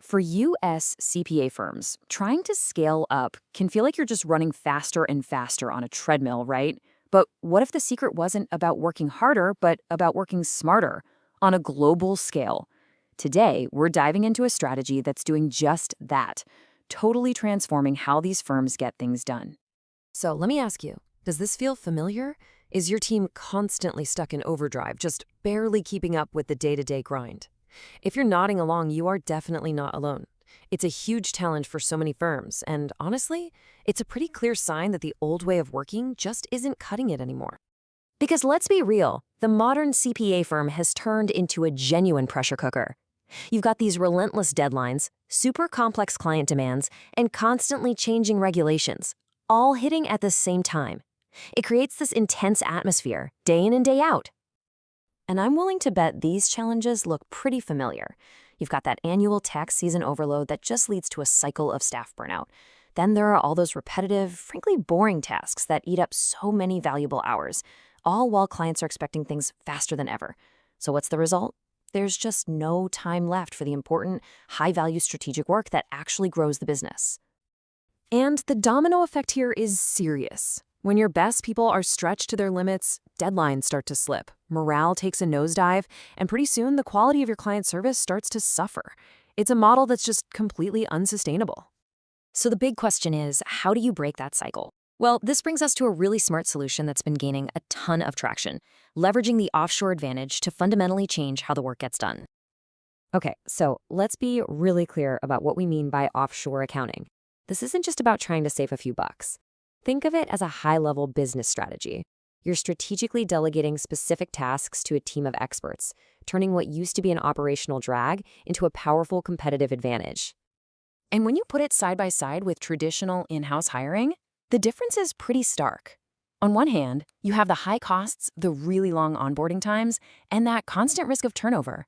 For US CPA firms, trying to scale up can feel like you're just running faster and faster on a treadmill, right? But what if the secret wasn't about working harder, but about working smarter on a global scale? Today, we're diving into a strategy that's doing just that, totally transforming how these firms get things done. So let me ask you, does this feel familiar? Is your team constantly stuck in overdrive, just barely keeping up with the day-to-day grind? If you're nodding along, you are definitely not alone. It's a huge challenge for so many firms, and honestly, it's a pretty clear sign that the old way of working just isn't cutting it anymore. Because let's be real, the modern CPA firm has turned into a genuine pressure cooker. You've got these relentless deadlines, super complex client demands, and constantly changing regulations, all hitting at the same time. It creates this intense atmosphere, day in and day out. And I'm willing to bet these challenges look pretty familiar. You've got that annual tax season overload that just leads to a cycle of staff burnout. Then there are all those repetitive, frankly boring tasks that eat up so many valuable hours, all while clients are expecting things faster than ever. So what's the result? There's just no time left for the important, high-value strategic work that actually grows the business. And the domino effect here is serious. When your best people are stretched to their limits, deadlines start to slip, morale takes a nosedive, and pretty soon the quality of your client service starts to suffer. It's a model that's just completely unsustainable. So the big question is, how do you break that cycle? Well, this brings us to a really smart solution that's been gaining a ton of traction, leveraging the offshore advantage to fundamentally change how the work gets done. Okay, so let's be really clear about what we mean by offshore accounting. This isn't just about trying to save a few bucks. Think of it as a high-level business strategy. You're strategically delegating specific tasks to a team of experts, turning what used to be an operational drag into a powerful competitive advantage. And when you put it side by side with traditional in-house hiring, the difference is pretty stark. On one hand, you have the high costs, the really long onboarding times, and that constant risk of turnover.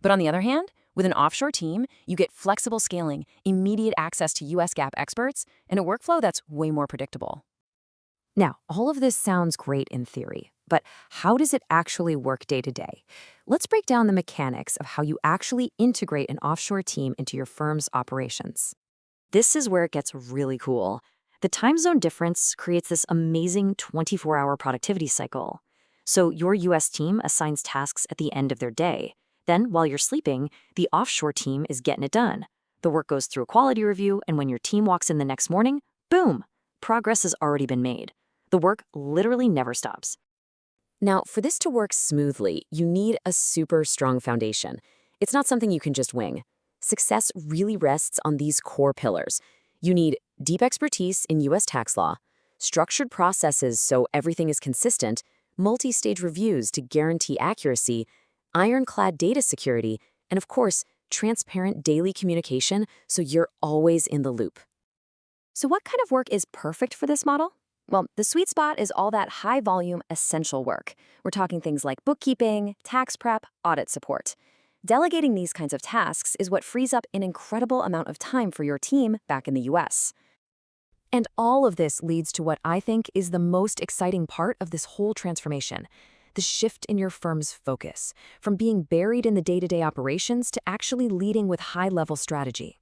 But on the other hand, with an offshore team, you get flexible scaling, immediate access to US GAAP experts, and a workflow that's way more predictable. Now, all of this sounds great in theory, but how does it actually work day to day? Let's break down the mechanics of how you actually integrate an offshore team into your firm's operations. This is where it gets really cool. The time zone difference creates this amazing 24-hour productivity cycle. So your US team assigns tasks at the end of their day. Then, while you're sleeping, the offshore team is getting it done. The work goes through a quality review, and when your team walks in the next morning, boom, progress has already been made. The work literally never stops. Now, for this to work smoothly, you need a super strong foundation. It's not something you can just wing. Success really rests on these core pillars. You need deep expertise in US tax law, structured processes so everything is consistent, multi-stage reviews to guarantee accuracy, ironclad data security, and of course, transparent daily communication so you're always in the loop. So what kind of work is perfect for this model? Well, the sweet spot is all that high-volume, essential work. We're talking things like bookkeeping, tax prep, audit support. Delegating these kinds of tasks is what frees up an incredible amount of time for your team back in the US. And all of this leads to what I think is the most exciting part of this whole transformation: the shift in your firm's focus, from being buried in the day-to-day operations to actually leading with high-level strategy.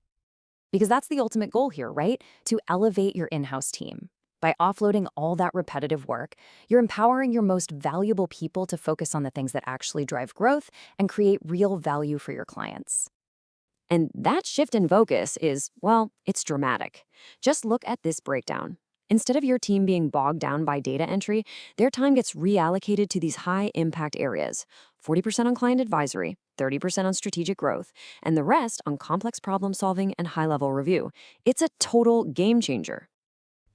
Because that's the ultimate goal here, right? To elevate your in-house team. By offloading all that repetitive work, you're empowering your most valuable people to focus on the things that actually drive growth and create real value for your clients. And that shift in focus is, well, it's dramatic. Just look at this breakdown. Instead of your team being bogged down by data entry, their time gets reallocated to these high-impact areas: 40% on client advisory, 30% on strategic growth, and the rest on complex problem-solving and high-level review. It's a total game changer.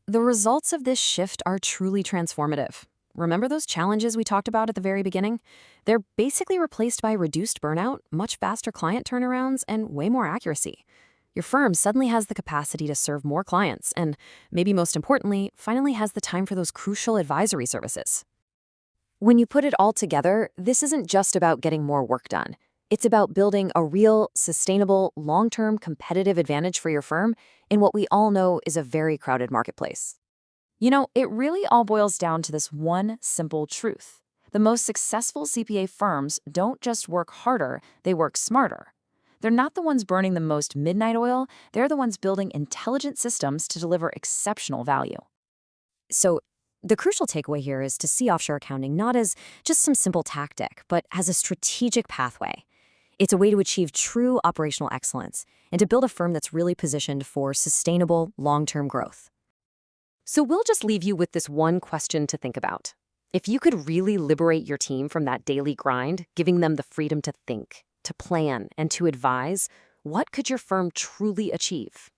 The results of this shift are truly transformative. Remember those challenges we talked about at the very beginning? They're basically replaced by reduced burnout, much faster client turnarounds, and way more accuracy. Your firm suddenly has the capacity to serve more clients and, maybe most importantly, finally has the time for those crucial advisory services. When you put it all together, this isn't just about getting more work done. It's about building a real, sustainable, long-term competitive advantage for your firm in what we all know is a very crowded marketplace. You know, it really all boils down to this one simple truth. The most successful CPA firms don't just work harder, they work smarter. They're not the ones burning the most midnight oil, they're the ones building intelligent systems to deliver exceptional value. So, the crucial takeaway here is to see offshore accounting not as just some simple tactic, but as a strategic pathway. It's a way to achieve true operational excellence and to build a firm that's really positioned for sustainable, long-term growth. So we'll just leave you with this one question to think about. If you could really liberate your team from that daily grind, giving them the freedom to think, to plan, and to advise, what could your firm truly achieve?